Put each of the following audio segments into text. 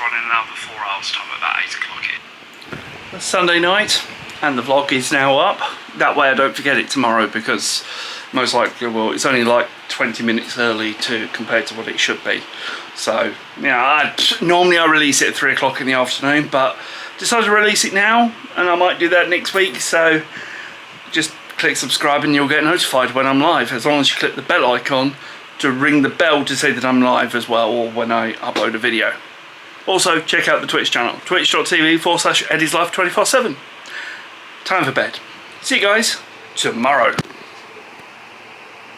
on in another 4 hours time, about 8 o'clock. It's Sunday night and the vlog is now up. That way I don't forget it tomorrow, because most likely, well, it's only like 20 minutes early compared to what it should be. So, yeah, normally I release it at 3 o'clock in the afternoon, but decided to release it now, and I might do that next week. So just click subscribe and you'll get notified when I'm live, as long as you click the bell icon to ring the bell to say that I'm live as well, or when I upload a video. Also, check out the Twitch channel, twitch.tv/Eddie'sLife247. Time for bed. See you guys tomorrow.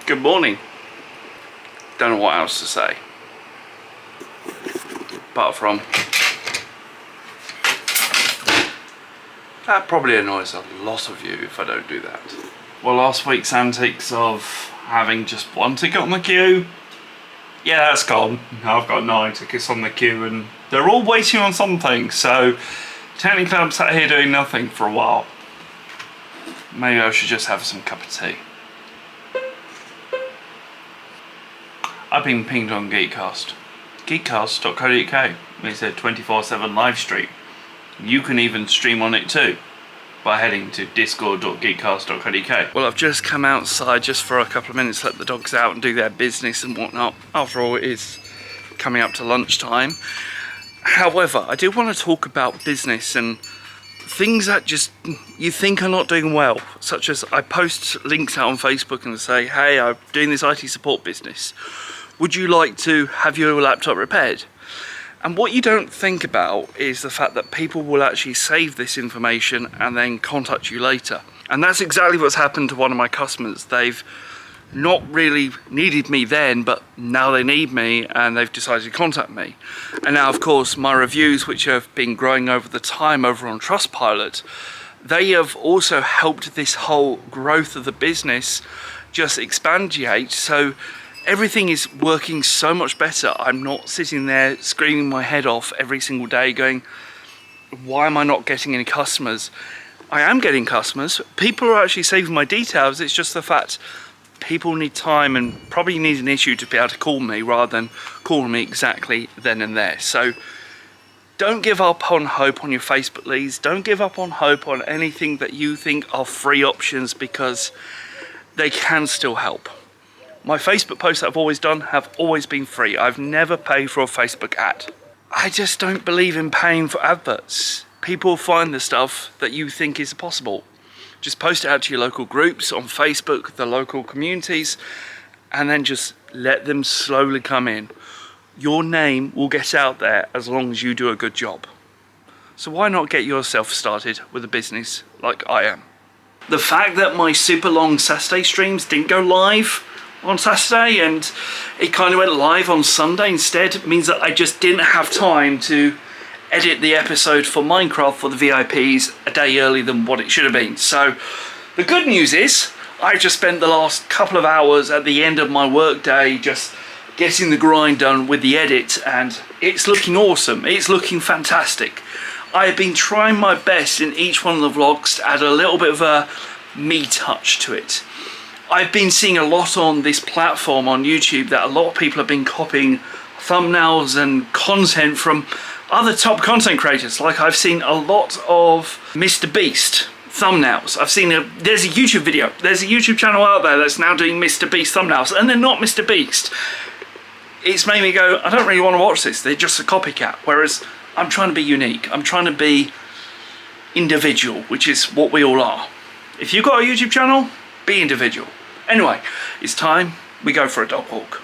Good morning. Don't know what else to say, apart from that probably annoys a lot of you if I don't do that. Well, last week's antics of having just one ticket on the queue, yeah, that's gone. I've got 9 tickets on the queue and they're all waiting on something, so technically I'm sat here doing nothing for a while. Maybe I should just have some cup of tea. I've been pinged on GeekCast. GeekCast.co.uk. It's a 24/7 live stream. You can even stream on it too by heading to discord.geekcast.co.uk. Well, I've just come outside just for a couple of minutes, let the dogs out and do their business and whatnot. After all, it is coming up to lunchtime. However, I do want to talk about business and things that just you think are not doing well, such as I post links out on Facebook and say, hey, I'm doing this IT support business. Would you like to have your laptop repaired? And what you don't think about is the fact that people will actually save this information and then contact you later. And that's exactly what's happened to one of my customers. They've not really needed me then, but now they need me and they've decided to contact me. And now, of course, my reviews, which have been growing over the time over on Trustpilot, they have also helped this whole growth of the business just expandate. So everything is working so much better. I'm not sitting there screaming my head off every single day going, why am I not getting any customers? I am getting customers. People are actually saving my details. It's just the fact people need time and probably need an issue to be able to call me rather than call me exactly then and there. So don't give up on hope on your Facebook leads. Don't give up on hope on anything that you think are free options, because they can still help. My Facebook posts that I've always done have always been free. I've never paid for a Facebook ad. I just don't believe in paying for adverts. People find the stuff that you think is possible. Just post it out to your local groups on Facebook, the local communities, and then just let them slowly come in. Your name will get out there as long as you do a good job. So why not get yourself started with a business like I am? The fact that my super long Saturday streams didn't go live on Saturday and it kind of went live on Sunday instead means that I just didn't have time to edit the episode for Minecraft for the VIPs a day earlier than what it should have been. So the good news is I've just spent the last couple of hours at the end of my work day just getting the grind done with the edit, and it's looking awesome. It's looking fantastic. I have been trying my best in each one of the vlogs to add a little bit of a me touch to it. I've been seeing a lot on this platform on YouTube that a lot of people have been copying thumbnails and content from other top content creators. Like I've seen a lot of Mr. Beast thumbnails. I've seen there's a YouTube video. There's a YouTube channel out there that's now doing Mr. Beast thumbnails, and they're not Mr. Beast. It's made me go, I don't really want to watch this. They're just a copycat. Whereas I'm trying to be unique. I'm trying to be individual, which is what we all are. If you've got a YouTube channel, be individual. Anyway, it's time we go for a dog walk.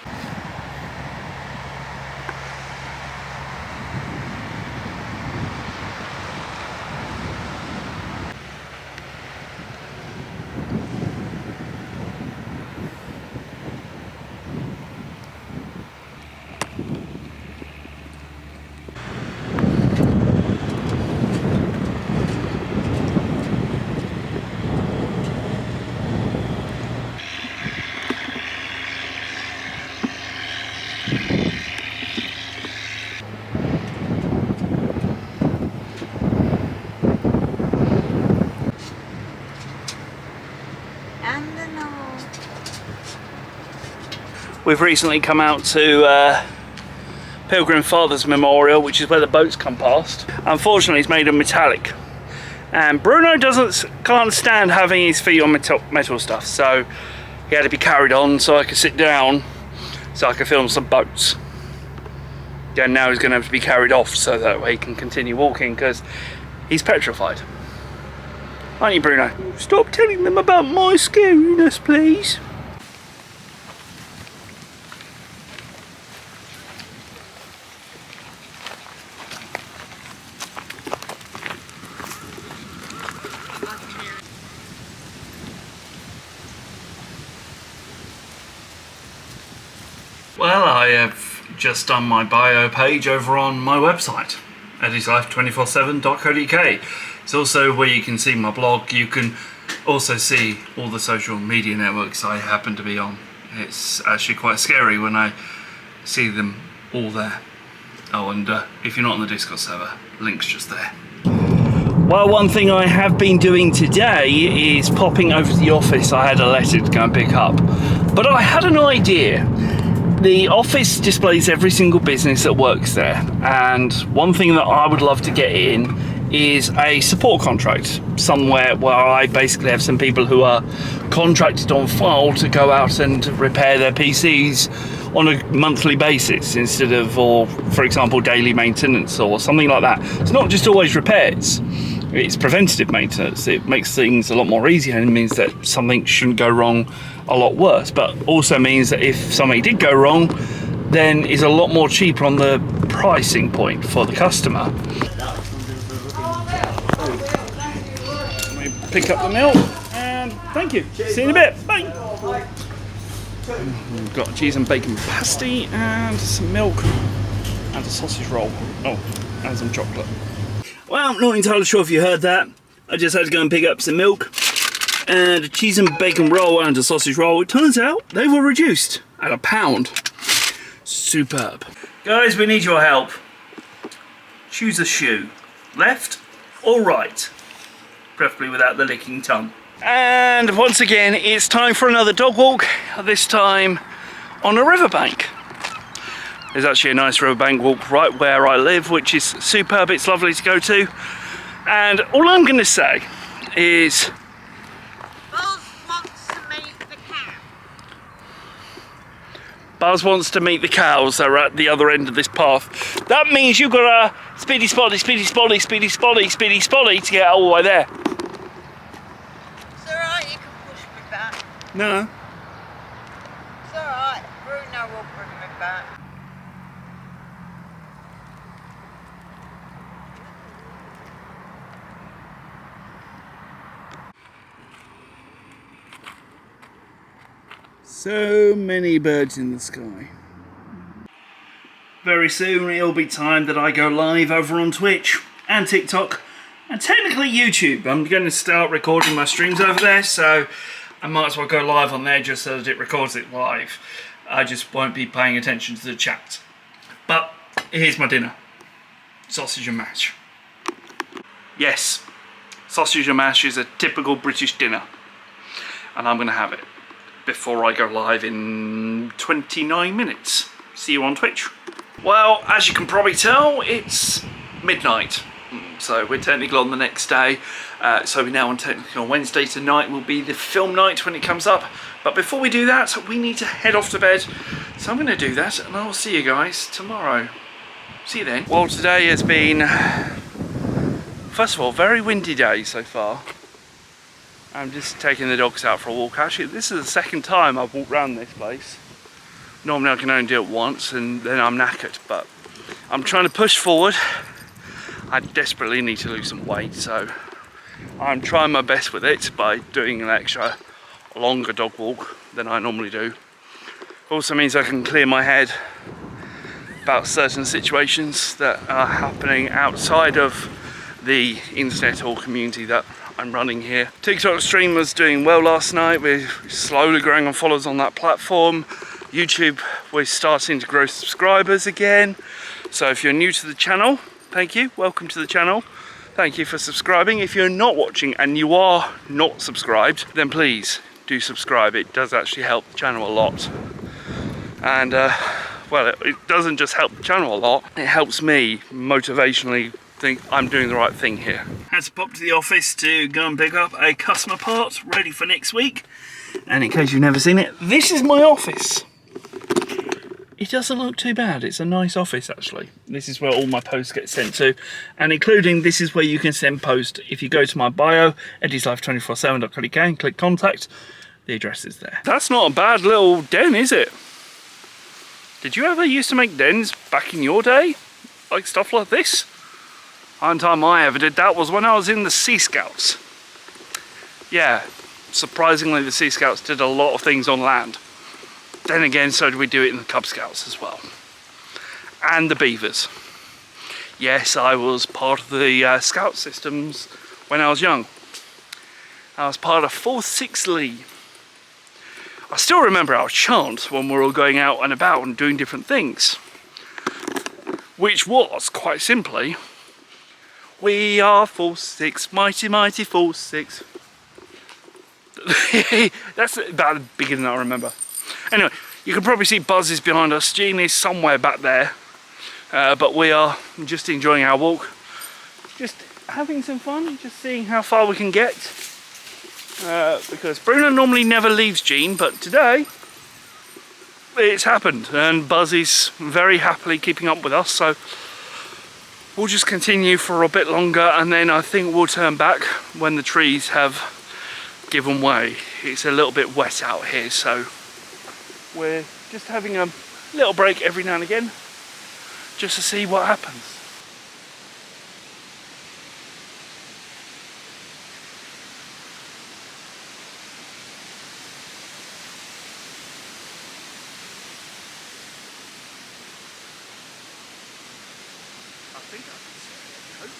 We've recently come out to Pilgrim Fathers Memorial, which is where the boats come past. Unfortunately, it's made of metallic. And Bruno can't stand having his feet on metal stuff, so he had to be carried on so I could sit down so I could film some boats. And now he's going to have to be carried off so that way he can continue walking because he's petrified. Aren't you, Bruno? Stop telling them about my scariness, please. Well, I have just done my bio page over on my website, eddieslife247.co.uk. It's also where you can see my blog. You can also see all the social media networks I happen to be on. It's actually quite scary when I see them all there. Oh, and if you're not on the Discord server, link's just there. Well, one thing I have been doing today is popping over to the office. I had a letter to go and pick up, but I had an idea. The office displays every single business that works there, and one thing that I would love to get in is a support contract somewhere where I basically have some people who are contracted on file to go out and repair their PCs on a monthly basis instead of, or for example, daily maintenance or something like that. It's not just always repairs, it's preventative maintenance. It makes things a lot more easier and means that something shouldn't go wrong a lot worse, but also means that if something did go wrong, then is a lot more cheaper on the pricing point for the customer. Let me pick up the milk and thank you. See you in a bit. Bye. We've got cheese and bacon pasty and some milk and a sausage roll. Oh, and some chocolate. Well, I'm not entirely sure if you heard that. I just had to go and pick up some milk and a cheese and bacon roll and a sausage roll. It turns out they were reduced at £1. Superb. Guys, we need your help. Choose a shoe. Left or right? Preferably without the licking tongue. And once again, it's time for another dog walk, this time on a riverbank. There's actually a nice riverbank walk right where I live, which is superb. It's lovely to go to. And all I'm going to say is... Buzz wants to meet the cows that are at the other end of this path. That means you've got a speedy spotty, speedy spotty, speedy spotty, speedy spotty to get all the way there. It's alright, you can push me back. No. It's alright, Bruno will bring me back. So many birds in the sky. Very soon it'll be time that I go live over on Twitch and TikTok and technically YouTube. I'm going to start recording my streams over there, so I might as well go live on there just so that it records it live. I just won't be paying attention to the chat. But here's my dinner. Sausage and mash. Yes, sausage and mash is a typical British dinner. And I'm going to have it before I go live in 29 minutes. See you on Twitch. Well, as you can probably tell, it's midnight. So we're technically on the next day. So we're now on Wednesday. Tonight will be the film night when it comes up. But before we do that, we need to head off to bed. So I'm going to do that and I'll see you guys tomorrow. See you then. Well, today has been, first of all, very windy day so far. I'm just taking the dogs out for a walk. Actually, this is the second time I've walked around this place. Normally I can only do it once and then I'm knackered, but I'm trying to push forward. I desperately need to lose some weight, so I'm trying my best with it by doing an extra longer dog walk than I normally do. Also means I can clear my head about certain situations that are happening outside of the internet or community that I'm running here. TikTok stream was doing well last night. We're slowly growing on followers on that platform. YouTube, we're starting to grow subscribers again. So if you're new to the channel, thank you. Welcome to the channel. Thank you for subscribing. If you're not watching and you are not subscribed, then please do subscribe. It does actually help the channel a lot. And well, it doesn't just help the channel a lot, it helps me motivationally think I'm doing the right thing here. Had to pop to the office to go and pick up a customer part ready for next week. And in case you've never seen it, this is my office. It doesn't look too bad. It's a nice office, actually. This is where all my posts get sent to, and including this is where you can send post. If you go to my bio, eddieslife247.co.uk, and click contact, the address is there. That's not a bad little den, is it? Did you ever used to make dens back in your day? Like stuff like this? The only time I ever did that was when I was in the Sea Scouts. Yeah, surprisingly the Sea Scouts did a lot of things on land. Then again, so do we do it in the Cub Scouts as well. And the Beavers. Yes, I was part of the Scout systems when I was young. I was part of 4th, 6th Lee. I still remember our chant when we were all going out and about and doing different things. Which was, quite simply, we are 4th, 6th, mighty, mighty 4th, 6th. That's about the beginning I remember. Anyway, you can probably see Buzz is behind us. Jean is somewhere back there. But we are just enjoying our walk. Just having some fun, just seeing how far we can get. Because Bruno normally never leaves Jean, but today it's happened. And Buzz is very happily keeping up with us. So we'll just continue for a bit longer, and then I think we'll turn back when the trees have given way. It's a little bit wet out here, so we're just having a little break every now and again just to see what happens. I think I can see it.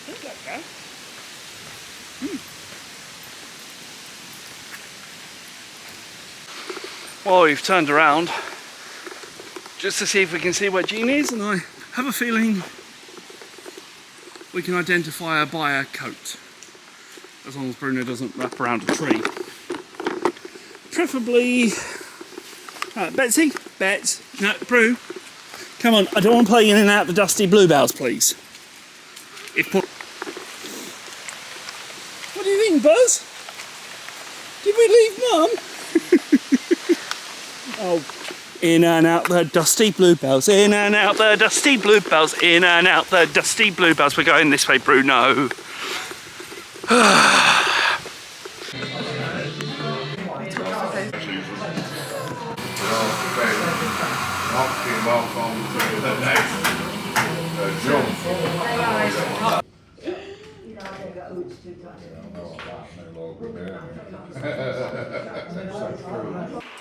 I think I can. Well, we've turned around just to see if we can see where Jean is, and I have a feeling we can identify her by her coat, as long as Bruno doesn't wrap around a tree. Preferably... Betsy? Bets? No, Brew? Come on, I don't want to play in and out the dusty bluebells, please. What do you think, Buzz? Did we leave Mum? Oh, in and out the dusty bluebells, in and out the dusty bluebells, in and out the dusty bluebells. We're going this way, Bruno.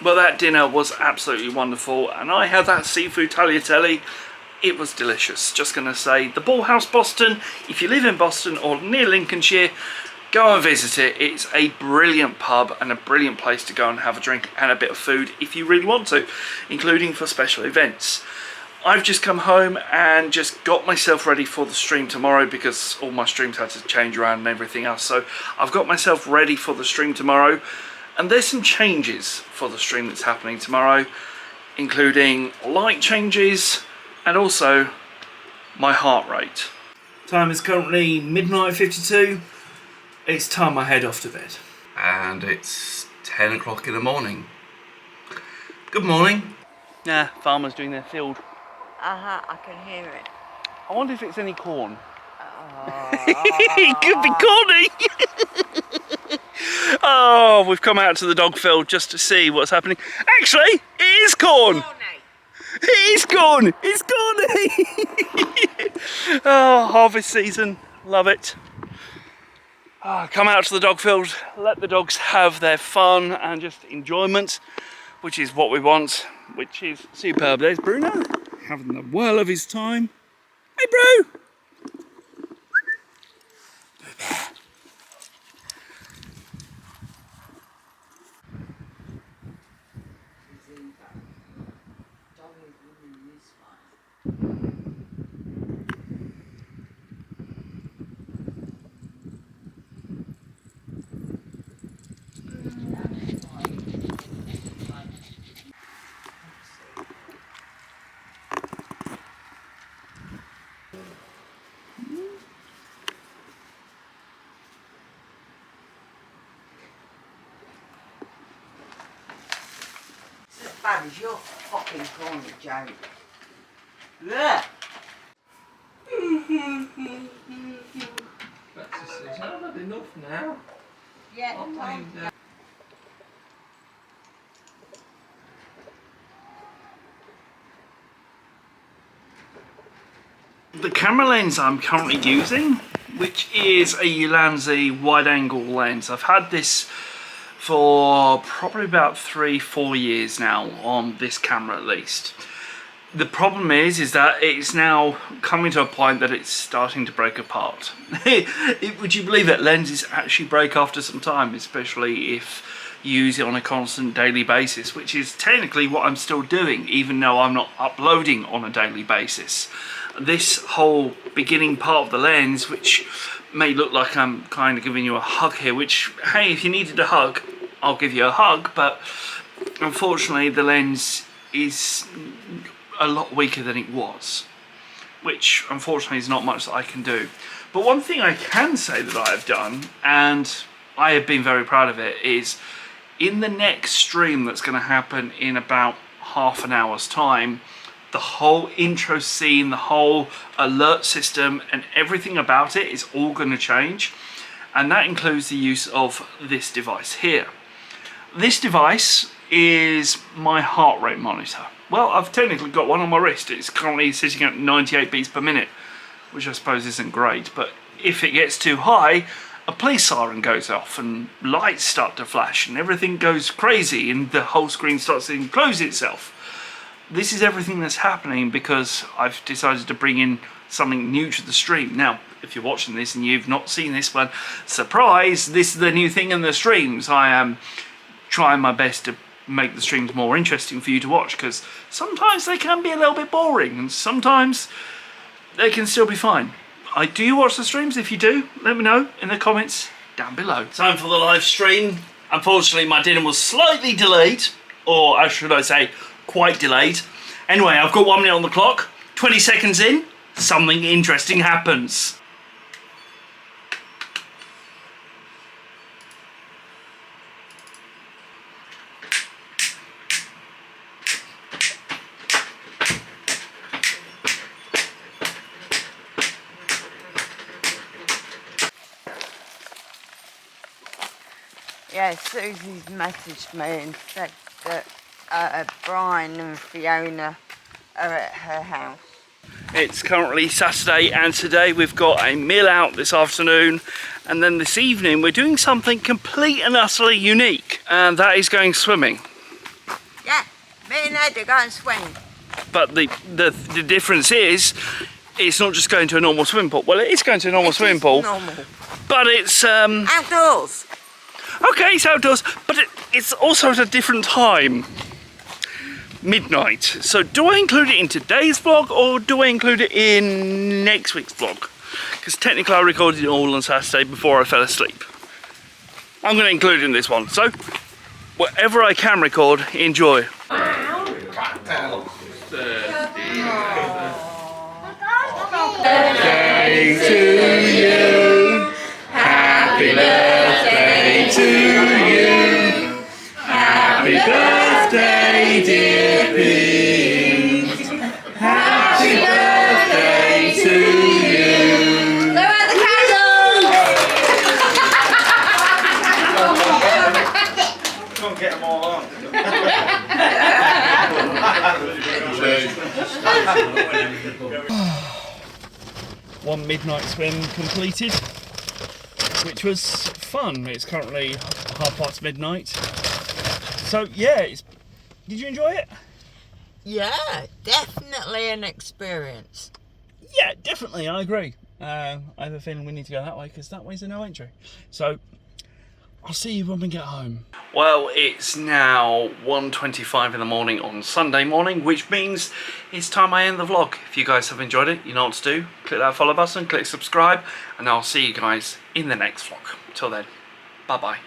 Well, that dinner was absolutely wonderful, and I had that seafood tagliatelle. It was delicious. Just going to say, the Ball House Boston, if you live in Boston or near Lincolnshire, go and visit it. It's a brilliant pub and a brilliant place to go and have a drink and a bit of food if you really want to, including for special events. I've just come home and just got myself ready for the stream tomorrow, because all my streams had to change around and everything else. So I've got myself ready for the stream tomorrow, and there's some changes for the stream that's happening tomorrow, including light changes and also my heart rate. Time is currently midnight 52. It's time I head off to bed. And it's 10 o'clock in the morning. Good morning. Yeah, farmers doing their field. I can hear it. I wonder if it's any corn. It could be corny. Oh, we've come out to the dog field just to see what's happening. Actually, it is corn. Corny. It is corn. It's corny. Oh, harvest season. Love it. Oh, come out to the dog field, let the dogs have their fun and just enjoyment, which is what we want, which is superb. There's Bruno, having the whirl of his time. Hey, Bru! bad as your fucking corner, Joe. Yeah. That's just, I've had enough now. Yeah, I'll mind, The camera lens I'm currently using, which is a Ulanzi wide-angle lens. I've had this for probably about 3-4 years now on this camera at least. The problem is that it's now coming to a point that it's starting to break apart. Would you believe that lenses actually break after some time, especially if you use it on a constant daily basis, which is technically what I'm still doing, even though I'm not uploading on a daily basis. This whole beginning part of the lens, which may look like I'm kind of giving you a hug here, which, hey, if you needed a hug, I'll give you a hug, but unfortunately the lens is a lot weaker than it was, which unfortunately is not much that I can do. But one thing I can say that I have done, and I have been very proud of it, is in the next stream that's going to happen in about half an hour's time, the whole intro scene, the whole alert system and everything about it is all going to change, and that includes the use of this device here. This device is my heart rate monitor. Well, I've technically got one on my wrist. It's currently sitting at 98 beats per minute, which I suppose isn't great, but if it gets too high, a police siren goes off and lights start to flash and everything goes crazy and the whole screen starts to enclose itself. This is everything that's happening because I've decided to bring in something new to the stream. Now, if you're watching this and you've not seen this one, surprise, this is the new thing in the streams. I am trying my best to make the streams more interesting for you to watch, because sometimes they can be a little bit boring and sometimes they can still be fine. Do you watch the streams? If you do, let me know in the comments down below. Time for the live stream. Unfortunately, my dinner was slightly delayed, or should I say quite delayed. Anyway, I've got 1 minute on the clock. 20 seconds in, something interesting happens. Yeah, Susie's messaged me and said that Brian and Fiona are at her house. It's currently Saturday and today we've got a meal out this afternoon, and then this evening we're doing something complete and utterly unique, and that is going swimming. Yeah, me and Ed are going swimming. But the difference is, it's not just going to a normal swimming pool. Well, it is going to a normal swimming pool, normal. but it's Outdoors. okay, it's outdoors, but it's also at a different time. Midnight. So do I include it in today's vlog or do I include it in next week's vlog? Because technically I recorded it all on Saturday before I fell asleep. I'm going to include it in this one. So whatever I can record, enjoy. Birthday to you. Happy birthday to you. Happy birthday, dear Pete. Happy birthday to you. Where are the candles? Can't get them all on. 1 midnight swim completed, which was fun. It's currently midnight. So yeah, did you enjoy it? Yeah, definitely an experience. Yeah, definitely, I agree. I have a feeling we need to go that way because that way's a no entry. So I'll see you when we get home. Well, it's now 1:25 in the morning on Sunday morning, which means it's time I end the vlog. If you guys have enjoyed it, you know what to do. Click that follow button, click subscribe, and I'll see you guys in the next vlog. Till then, bye-bye.